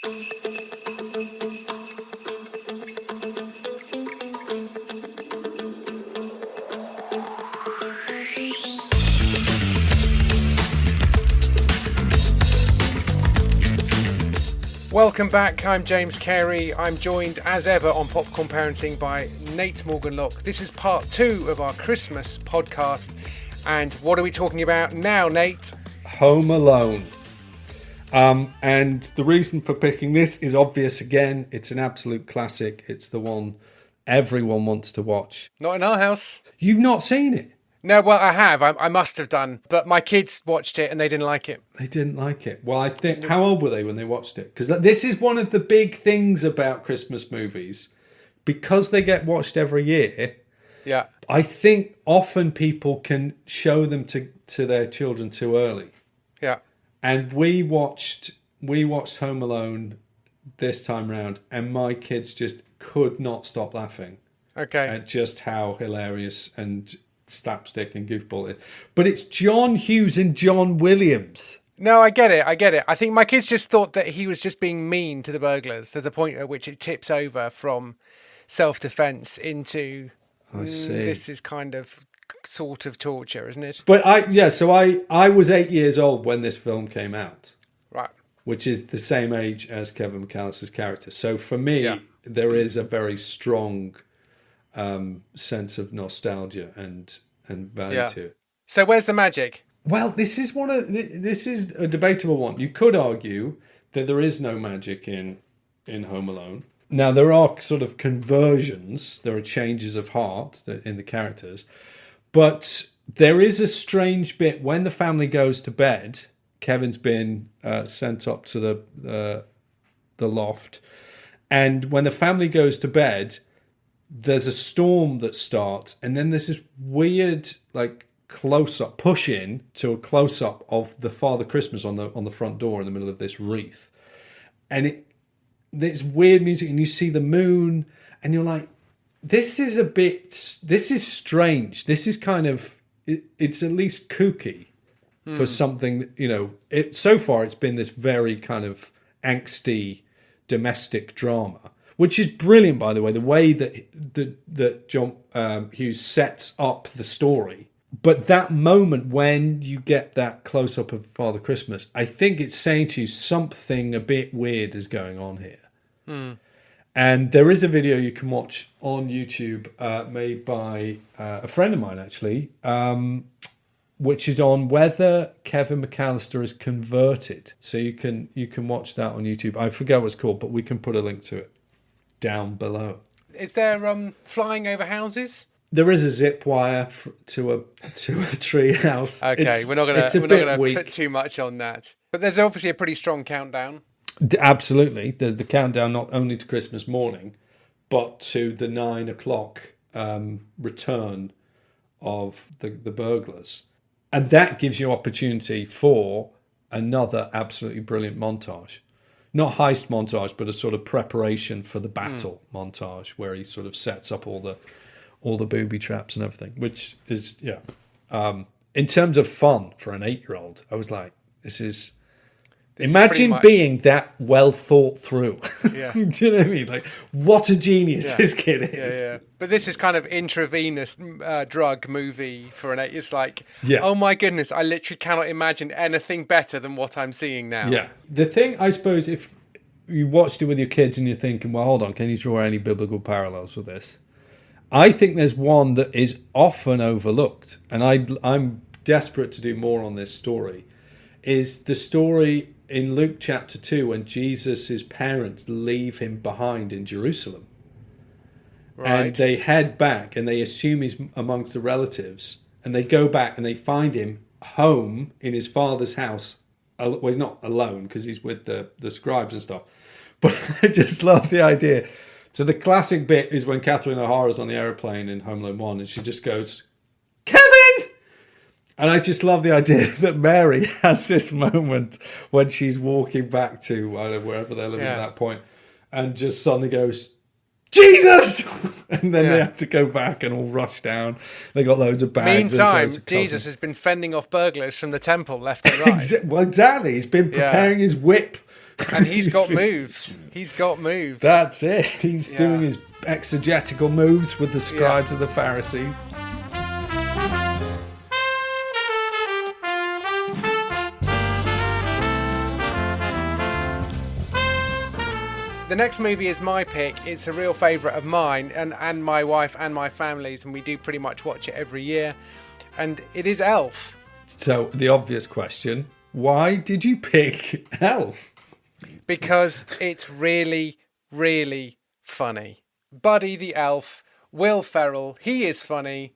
Welcome back, I'm James Cary. I'm joined as ever on Popcorn Parenting by Nate Morgan Locke. This is part 2 of our Christmas podcast. And what are we talking about now, Nate? Home Alone. And the reason for picking this is obvious again. It's an absolute classic. It's the one everyone wants to watch. Not in our house. You've not seen it? No, well, I have. I must have done. But my kids watched it and they didn't like it. They didn't like it. Well, I think, how old were they when they watched it? Because this is one of the big things about Christmas movies. Because they get watched every year, yeah, I think often people can show them to their children too early. Yeah. And we watched Home Alone this time round, and my kids just could not stop laughing. Okay. At just how hilarious and slapstick and goofball it is. But it's John Hughes and John Williams. No, I get it. I think my kids just thought that he was just being mean to the burglars. There's a point at which it tips over from self-defense into this is kind of sort of torture, isn't it? But I was 8 years old when this film came out. Right. Which is the same age as Kevin McAllister's character. So for me, there is a very strong sense of nostalgia and value to it. So where's the magic? Well, this is a debatable one. You could argue that there is no magic in Home Alone. Now, there are sort of conversions. There are changes of heart in the characters. But there is a strange bit when the family goes to bed. Kevin's been sent up to the loft. And when the family goes to bed, there's a storm that starts. And then there's this weird, close-up, push-in to a close-up of the Father Christmas on the front door in the middle of this wreath. And it's weird music, and you see the moon, and you're like, this is strange. This is kind of, it's at least kooky for something, so far it's been this very kind of angsty domestic drama, which is brilliant, by the way that John Hughes sets up the story. But that moment when you get that close-up of Father Christmas, I think it's saying to you something a bit weird is going on here. And there is a video you can watch on YouTube made by a friend of mine, actually, which is on whether Kevin McAllister is converted. So you can watch that on YouTube. I forget what it's called, but we can put a link to it down below. Is there flying over houses? There is a zip wire to a tree house. Okay, we're not gonna put too much on that. But there's obviously a pretty strong countdown. Absolutely. There's the countdown not only to Christmas morning, but to the 9 o'clock return of the burglars. And that gives you opportunity for another absolutely brilliant montage. Not heist montage, but a sort of preparation for the battle montage where he sort of sets up all the booby traps and everything, which is, in terms of fun for an 8-year-old, I was like, this imagine being that well thought through. Yeah. Do you know what I mean? Like, what a genius this kid is. Yeah. But this is kind of intravenous drug movie for an 8. It's like, oh my goodness, I literally cannot imagine anything better than what I'm seeing now. Yeah. The thing, I suppose, if you watched it with your kids and you're thinking, well, hold on, can you draw any biblical parallels with this? I think there's one that is often overlooked, and I'm desperate to do more on this story, is the story in Luke chapter 2 when Jesus' parents leave him behind in Jerusalem. Right. And they head back and they assume he's amongst the relatives, and they go back and they find him home in his father's house. Well, he's not alone because he's with the scribes and stuff. But I just love the idea. So the classic bit is when Catherine O'Hara's on the aeroplane in Home Alone 1 and she just goes, Kevin! And I just love the idea that Mary has this moment when she's walking back to wherever they're living at that point, and just suddenly goes, Jesus! And then they have to go back and all rush down. They got loads of bags. Meantime, Jesus has been fending off burglars from the temple left and right. Well, exactly. He's been preparing his whip And he's got moves. He's got moves. That's it. He's doing his exegetical moves with the scribes of the Pharisees. The next movie is my pick. It's a real favourite of mine and my wife and my family's, and we do pretty much watch it every year. And it is Elf. So the obvious question, why did you pick Elf? Because it's really, really funny. Buddy the Elf, Will Ferrell, he is funny.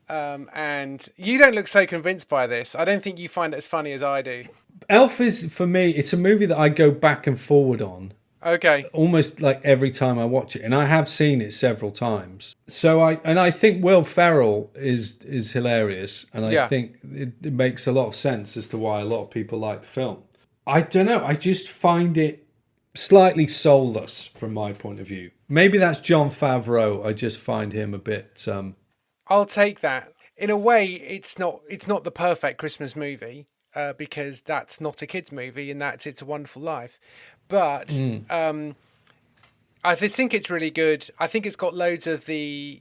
And you don't look so convinced by this. I don't think you find it as funny as I do. Elf is, for me, it's a movie that I go back and forward on. Okay. Almost like every time I watch it, and I have seen it several times. So I think Will Ferrell is hilarious, and I think it makes a lot of sense as to why a lot of people like the film. I don't know. I just find it slightly soulless from my point of view. Maybe that's Jon Favreau. I just find him a bit. I'll take that. In a way, it's not the perfect Christmas movie because that's not a kids' movie, and that's It's a Wonderful Life. But I think it's really good. I think it's got loads of the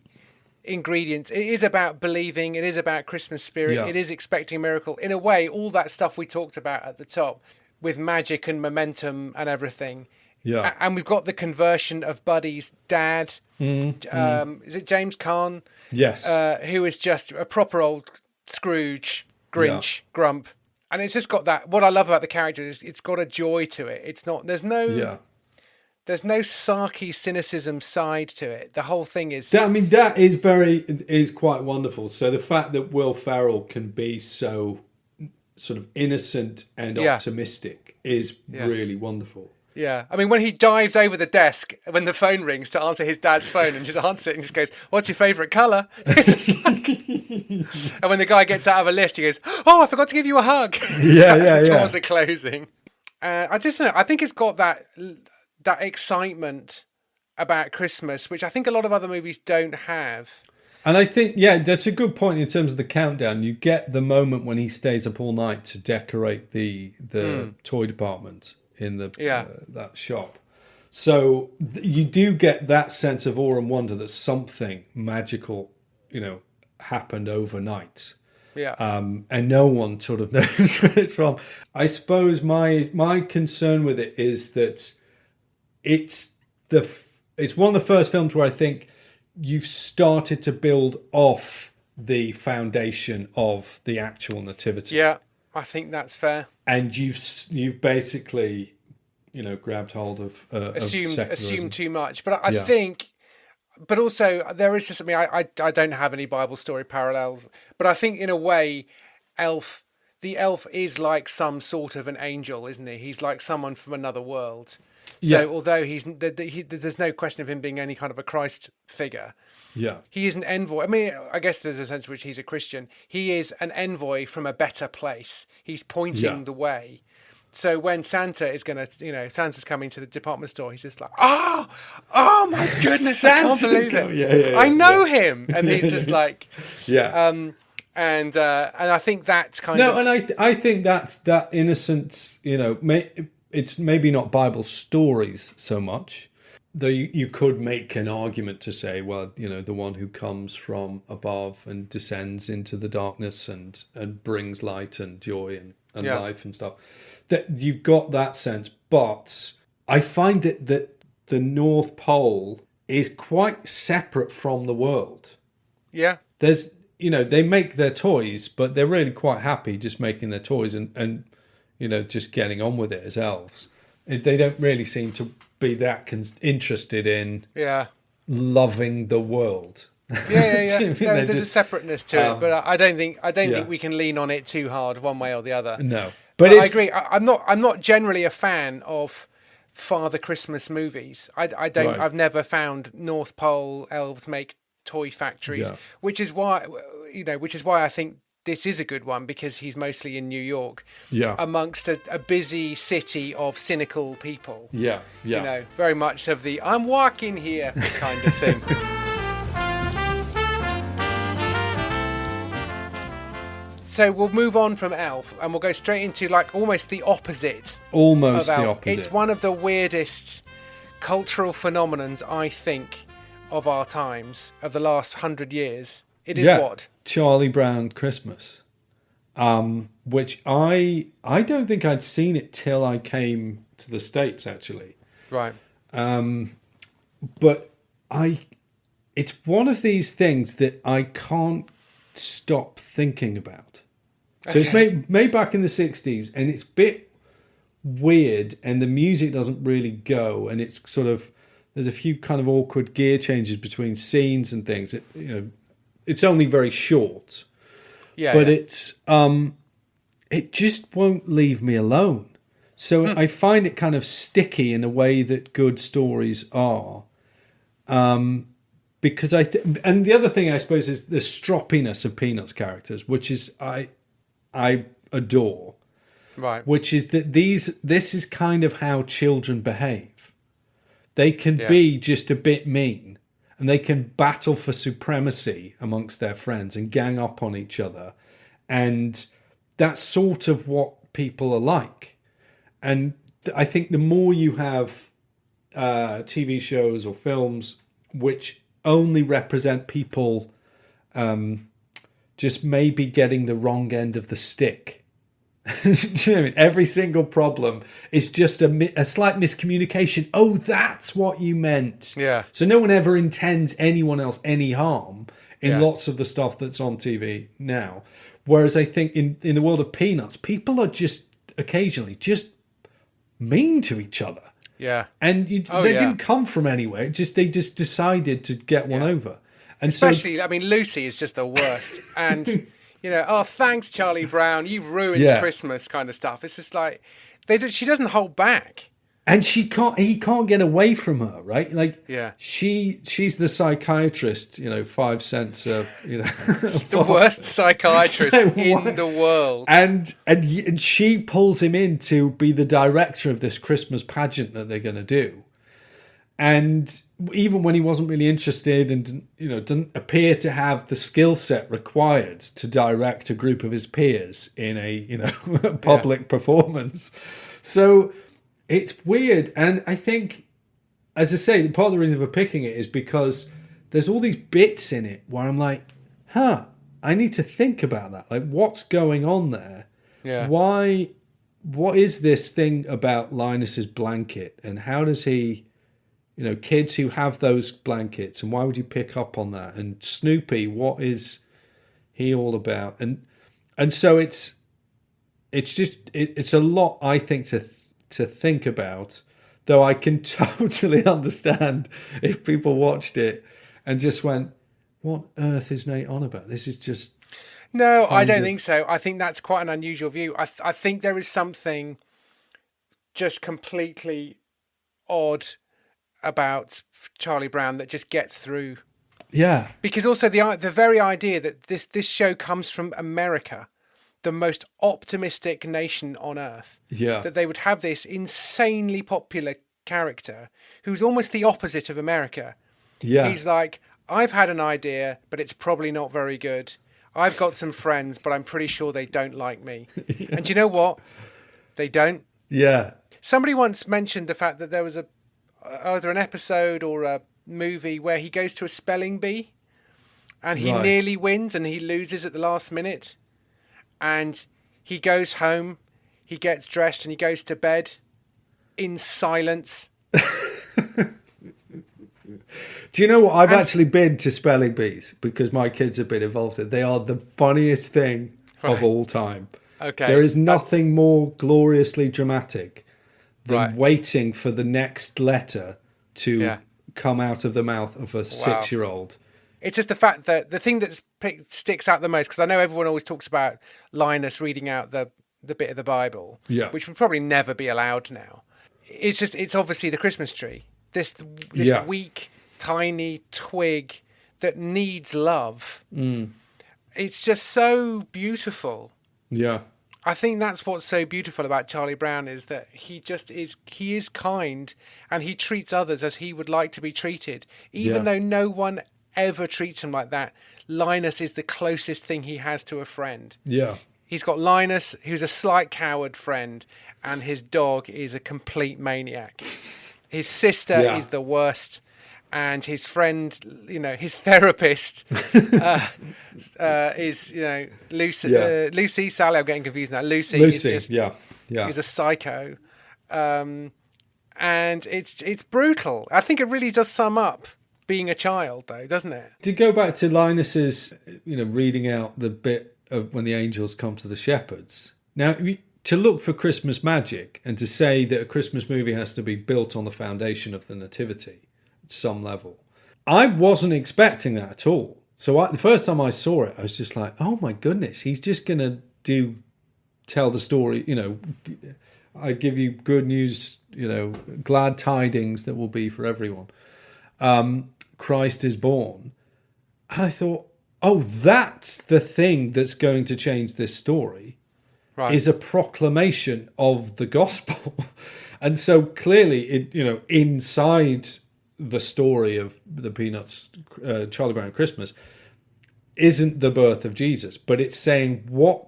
ingredients. It is about believing. It is about Christmas spirit. Yeah. It is expecting a miracle. In a way, all that stuff we talked about at the top with magic and momentum and everything. Yeah. And we've got the conversion of Buddy's dad. Is it James Caan? Yes. Who is just a proper old Scrooge, Grinch, Grump. And it's just got that. What I love about the character is it's got a joy to it. It's not. There's no sarky cynicism side to it. The whole thing is. That is quite wonderful. So the fact that Will Ferrell can be so sort of innocent and optimistic is really wonderful. Yeah, I mean, when he dives over the desk when the phone rings to answer his dad's phone and just answers it and just goes, "What's your favourite colour?" It's just like... And when the guy gets out of a lift, he goes, "Oh, I forgot to give you a hug." The doors are closing. I just don't know. I think it's got that excitement about Christmas, which I think a lot of other movies don't have. And I think, that's a good point in terms of the countdown. You get the moment when he stays up all night to decorate the toy department in the that shop. So you do get that sense of awe and wonder that something magical, happened overnight. Yeah. And no one sort of knows where it's from. I suppose my concern with it is that it's one of the first films where I think you've started to build off the foundation of the actual nativity. Yeah, I think that's fair. And you've basically, grabbed hold of assumed too much. But I think, but also there is just something. I don't have any Bible story parallels, but I think in a way, the elf is like some sort of an angel, isn't he? He's like someone from another world. So although there's no question of him being any kind of a Christ figure. Yeah. He is an envoy. I mean, I guess there's a sense in which he's a Christian. He is an envoy from a better place. He's pointing the way. So when Santa is going to, Santa's coming to the department store, he's just like, oh my goodness, I can't believe it. I know him. And he's just like, and I think that's kind of... No, and I think that's that innocence, it's maybe not Bible stories so much, though you could make an argument to say, well, the one who comes from above and descends into the darkness and brings light and joy and life and stuff, that you've got that sense. But I find that the North Pole is quite separate from the world. Yeah. There's, they make their toys, but they're really quite happy just making their toys and just getting on with it as elves. They don't really seem to be that interested in loving the world. Yeah. There's a separateness to it, but I don't think we can lean on it too hard one way or the other. No, but I agree. I'm not generally a fan of Father Christmas movies. I don't. Right. I've never found North Pole elves make toy factories, which is why I think this is a good one, because he's mostly in New York, amongst a busy city of cynical people. Yeah. Very much of the "I'm walking here" kind of thing. So we'll move on from Elf and we'll go straight into like almost the opposite. Almost of the Elf. opposite. It's one of the weirdest cultural phenomenons, I think, of our times, of the last 100 years. It is what? Charlie Brown Christmas. Which I don't think I'd seen it till I came to the States, actually. Right. But it's one of these things that I can't stop thinking about. So it's made back in the 60s, and it's a bit weird, and the music doesn't really go, and it's sort of, there's a few kind of awkward gear changes between scenes and things. It's only very short. Yeah. But it's it just won't leave me alone. So I find it kind of sticky in a way that good stories are. Because and the other thing I suppose is the stroppiness of Peanuts characters, which is I adore. Right. Which is that this is kind of how children behave. They can be just a bit mean, and they can battle for supremacy amongst their friends and gang up on each other. And that's sort of what people are like. And I think the more you have TV shows or films which only represent people just maybe getting the wrong end of the stick. Do you know what I mean? Every single problem is just a slight miscommunication. Oh, that's what you meant. Yeah. So no one ever intends anyone else any harm in lots of the stuff that's on TV now. Whereas I think in the world of Peanuts, people are just occasionally just mean to each other. Yeah. And they didn't come from anywhere. They just decided to get one over. And especially, I mean, Lucy is just the worst. And, oh, thanks, Charlie Brown. You've ruined Christmas kind of stuff. It's just like, she doesn't hold back. And he can't get away from her, right? Like, she's the psychiatrist, 5 cents, the worst psychiatrist in the world. And she pulls him in to be the director of this Christmas pageant that they're going to do. And even when he wasn't really interested and, didn't appear to have the skill set required to direct a group of his peers in a, public performance. So it's weird. And I think, as I say, part of the reason for picking it is because there's all these bits in it where I'm like, I need to think about that. Like, what's going on there? Yeah. What is this thing about Linus's blanket? And how does he, kids who have those blankets, and why would you pick up on that? And Snoopy, what is he all about? And so it's a lot, I think, to think about, though I can totally understand if people watched it and just went, what earth is Nate on about? This is just... No, I don't think so. I think that's quite an unusual view. I think there is something just completely odd about Charlie Brown that just gets through. Yeah. Because also the very idea that this show comes from America, the most optimistic nation on earth. Yeah. That they would have this insanely popular character who's almost the opposite of America. Yeah. He's like, I've had an idea, but it's probably not very good. I've got some friends, but I'm pretty sure they don't like me. Yeah. And do you know what? They don't. Yeah. Somebody once mentioned the fact that there was either an episode or a movie where he goes to a spelling bee and he nearly wins and he loses at the last minute. And he goes home, he gets dressed and he goes to bed in silence. Do you know what? I've actually been to spelling bees because my kids have been involved in it. They are the funniest thing of all time. Okay. There is nothing more gloriously dramatic than waiting for the next letter to come out of the mouth of a 6-year-old. It's just the fact that the thing that sticks out the most, because I know everyone always talks about Linus reading out the bit of the Bible, which would probably never be allowed now. It's obviously the Christmas tree. This weak, tiny twig that needs love. It's just so beautiful. Yeah. I think that's what's so beautiful about Charlie Brown is that he is kind and he treats others as he would like to be treated, even though no one ever treats him like that. Linus is the closest thing he has to a friend. Yeah. He's got Linus, who's a slight coward friend, and his dog is a complete maniac. His sister is the worst, and his friend, his therapist is, Lucy. Lucy, Sally, I'm getting confused now. Lucy is just, is a psycho. And it's brutal. I think it really does sum up being a child, though, doesn't it? To go back to Linus's, reading out the bit of when the angels come to the shepherds. Now, to look for Christmas magic and to say that a Christmas movie has to be built on the foundation of the nativity at some level, I wasn't expecting that at all. So the first time I saw it, I was just like, oh my goodness, he's just going to tell the story, I give you good news, glad tidings that will be for everyone. Christ is born. And I thought, oh, that's the thing that's going to change this story, is a proclamation of the gospel. And so clearly, inside the story of the Peanuts, Charlie Brown Christmas, isn't the birth of Jesus, but it's saying what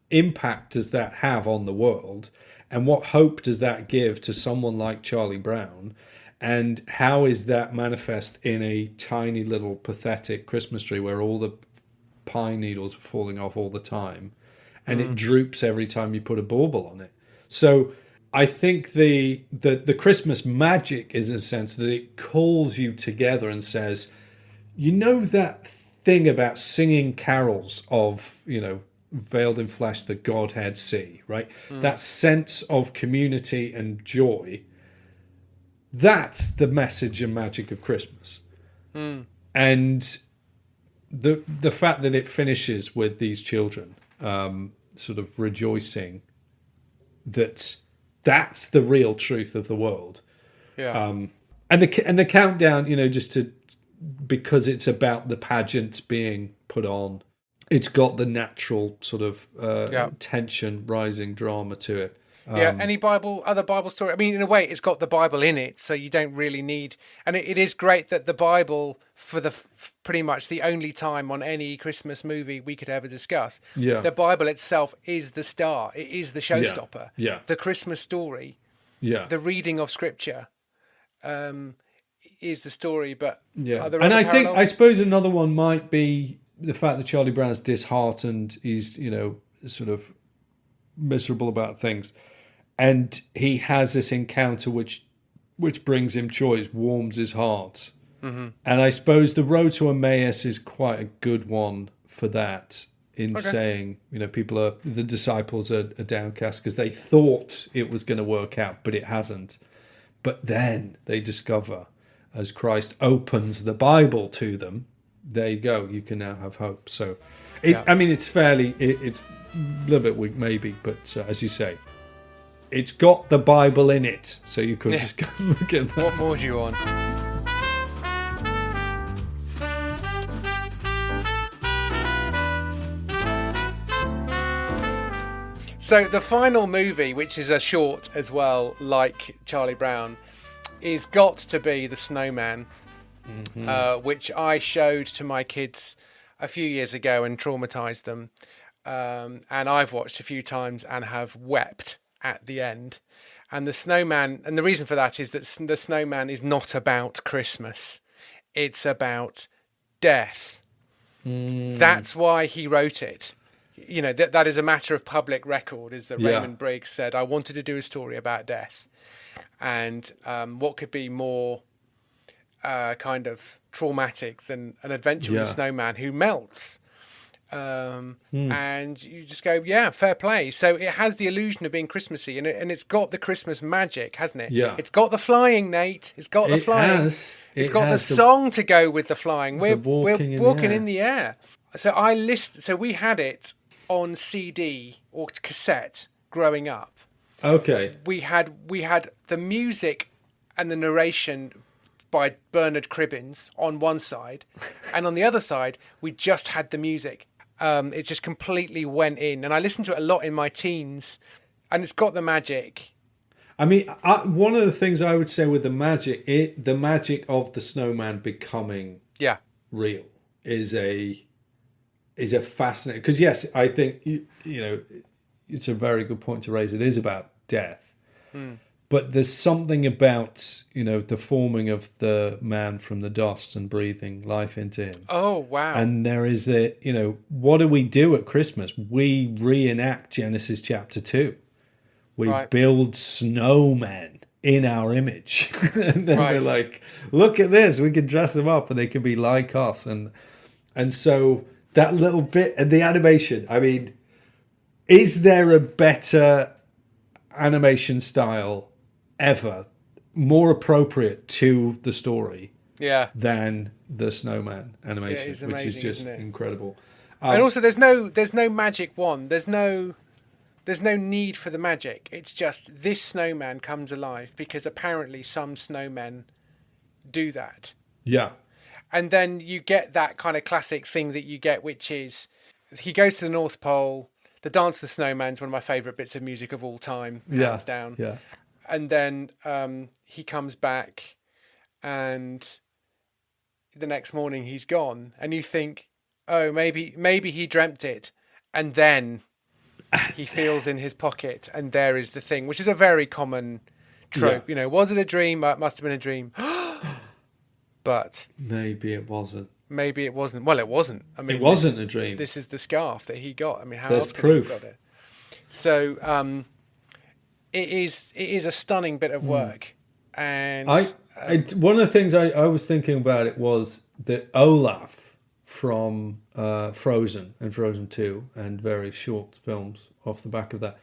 impact does that have on the world, and what hope does that give to someone like Charlie Brown, and how is that manifest in a tiny little pathetic Christmas tree where all the pine needles are falling off all the time, and it droops every time you put a bauble on it. So I think the Christmas magic is in a sense that it calls you together and says, that thing about singing carols of, veiled in flesh, the Godhead see, right? That sense of community and joy. That's the message and magic of Christmas. And the fact that it finishes with these children sort of rejoicing that's the real truth of the world. And the countdown, because it's about the pageant being put on, it's got the natural sort of tension, rising drama to it. Any other Bible story? I mean, in a way, it's got the Bible in it, so you don't really need... And it is great that the Bible, for pretty much the only time on any Christmas movie we could ever discuss, the Bible itself is the star. It is the showstopper. The Christmas story, the reading of Scripture is the story, but are there other parallels? I suppose another one might be the fact that Charlie Brown's disheartened. He's, sort of miserable about things. And he has this encounter which brings him joy, it warms his heart. And I suppose the road to Emmaus is quite a good one for that, in saying, the disciples are downcast because they thought it was going to work out, but it hasn't. But then they discover, as Christ opens the Bible to them, there you go, you can now have hope. So, it's fairly, it's a little bit weak maybe, but as you say, it's got the Bible in it, so you could just go look at that. What more do you want? So the final movie, which is a short as well, like Charlie Brown, is got to be The Snowman, which I showed to my kids a few years ago and traumatized them. And I've watched a few times and have wept at the end. And The Snowman, and the reason for that is that The Snowman is not about Christmas. It's about death. That's why he wrote it. That is a matter of public record, is that Raymond Briggs said, I wanted to do a story about death. And what could be more kind of traumatic than an adventure with a snowman who melts? And you just go, fair play. So it has the illusion of being Christmassy, and it's got the Christmas magic, hasn't it? It's got the flying, Nate. It's got the flying. It's got the song to go with the flying. We're walking in the air. So we had it on CD or cassette growing up. Okay. We had the music and the narration by Bernard Cribbins on one side, and on the other side we just had the music. It just completely went in, and I listened to it a lot in my teens, and it's got the magic. I mean, one of the things I would say with the magic of the snowman becoming real is a fascinating, because yes, I think it's a very good point to raise. It is about death, but there's something about the forming of the man from the dust and breathing life into him. Oh wow! And there is what do we do at Christmas? We reenact Genesis chapter 2. We build snowmen in our image, and then we're like, look at this, we can dress them up and they can be like us, and so that little bit and the animation, I mean, is there a better animation style ever, more appropriate to the story than the snowman animation, amazing, which is just incredible. And also there's no magic wand, there's no need for the magic. It's just this snowman comes alive because apparently some snowmen do that. Yeah. And then you get that kind of classic thing that you get, which is he goes to the North Pole. The Dance of the Snowman is one of my favourite bits of music of all time, hands down. Yeah. And then he comes back and the next morning he's gone. And you think, oh, maybe he dreamt it. And then he feels in his pocket and there is the thing, which is a very common trope. Was it a dream? It must have been a dream. But maybe it wasn't. Well, it wasn't. I mean, it wasn't a dream. This is the scarf that he got. I mean, how There's else could proof. he have got it? So it is a stunning bit of work. And one of the things I was thinking about it was that Olaf from Frozen and Frozen 2 and various short films off the back of that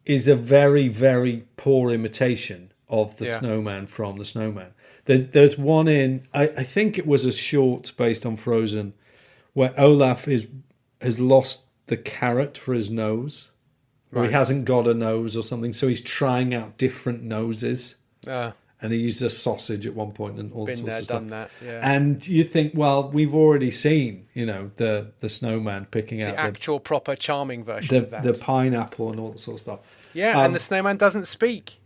is a very, very poor imitation of the snowman from the Snowman. There's one in, I think it was a short based on Frozen, where Olaf has lost the carrot for his nose, or he hasn't got a nose or something, so he's trying out different noses. And he uses a sausage at one point and all sorts of stuff. Done that, yeah. And you think, well, we've already seen, the snowman picking out the actual proper charming version of that. The pineapple and all that sort of stuff. Yeah, and the snowman doesn't speak.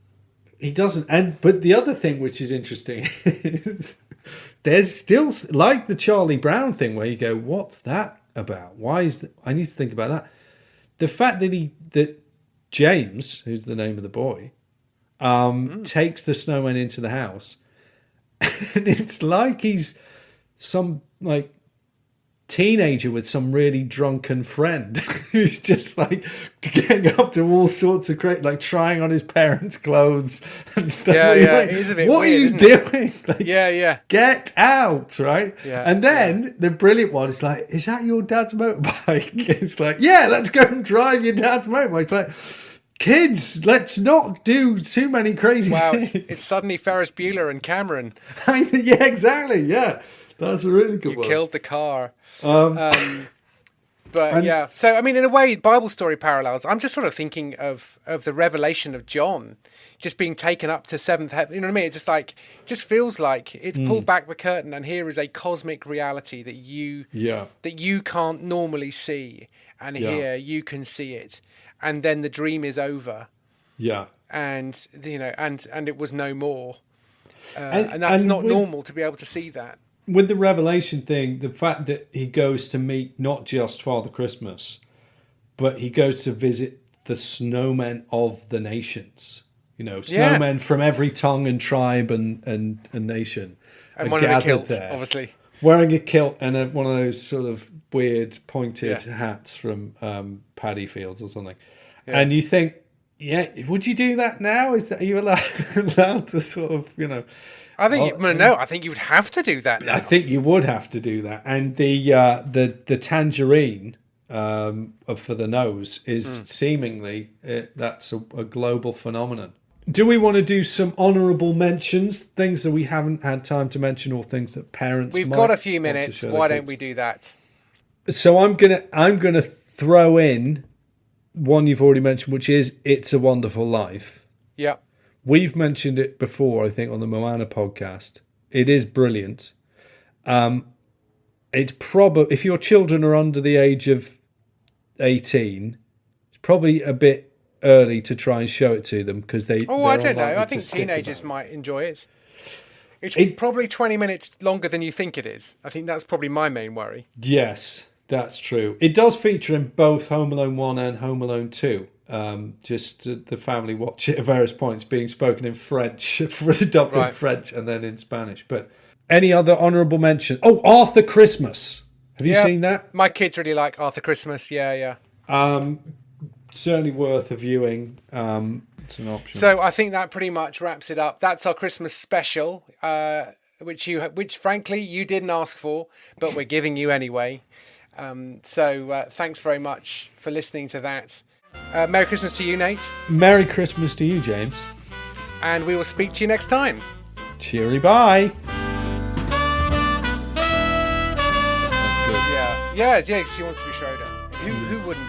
He doesn't. But the other thing which is interesting is there's still, like the Charlie Brown thing, where you go, what's that about? Why is I need to think about that. The fact that James, who's the name of the boy, takes the snowman into the house, and it's like he's some teenager with some really drunken friend who's just getting up to all sorts of trying on his parents' clothes and stuff. It is a bit what weird, are you doing? Get out, right? And then the brilliant one is like, is that your dad's motorbike? It's like, yeah, let's go and drive your dad's motorbike. It's like, kids, let's not do too many crazy things. It's suddenly Ferris Bueller and Cameron. Yeah, exactly. Yeah, that's a really good one. You killed the car. But so I mean, in a way, Bible story parallels. I'm just sort of thinking of the revelation of John, just being taken up to seventh heaven. You know what I mean? It's just feels like it's pulled back the curtain, and here is a cosmic reality that you can't normally see, and here you can see it, and then the dream is over. Yeah, and and it was no more, and that's not normal to be able to see that. With the Revelation thing, the fact that he goes to meet not just Father Christmas, but he goes to visit the snowmen of the nations. Snowmen from every tongue and tribe and nation. And one of the kilts, obviously. Wearing a kilt and one of those sort of weird pointed hats from paddy fields or something. Yeah. And you think, would you do that now? Are you allowed to sort of, I think I think you would have to do that now. I think you would have to do that. And the tangerine for the nose is seemingly that's a global phenomenon. Do we want to do some honourable mentions, things that we haven't had time to mention, or things that parents? We've got a few minutes. Why don't we do that? So I'm gonna throw in one you've already mentioned, which is "It's a Wonderful Life." Yeah. We've mentioned it before, I think, on the Moana podcast. It is brilliant. It's probably, if your children are under the age of 18, it's probably a bit early to try and show it to them because they. Oh, I don't know. I think teenagers might enjoy it. It's probably 20 minutes longer than you think it is. I think that's probably my main worry. Yes, that's true. It does feature in both Home Alone 1 and Home Alone 2. Just the family watch it at various points being spoken in French, for adopted French, and then in Spanish. But any other honourable mention? Oh, Arthur Christmas. Have you seen that? My kids really like Arthur Christmas. Yeah. Certainly worth a viewing. It's an option. So I think that pretty much wraps it up. That's our Christmas special, which frankly you didn't ask for, but we're giving you anyway. So thanks very much for listening to that. Merry Christmas to you, Nate. Merry Christmas to you, James. And we will speak to you next time. Cheery bye. Yeah, she wants to be Schroeder. Who wouldn't?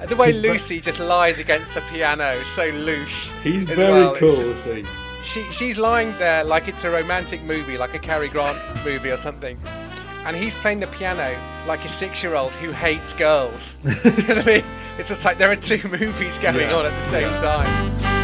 The way Lucy just lies against the piano, so louche. He's very cool, isn't he? She's lying there like it's a romantic movie, like a Cary Grant movie or something. And he's playing the piano like a 6-year-old who hates girls. You know what I mean? It's just like there are two movies going on at the same time.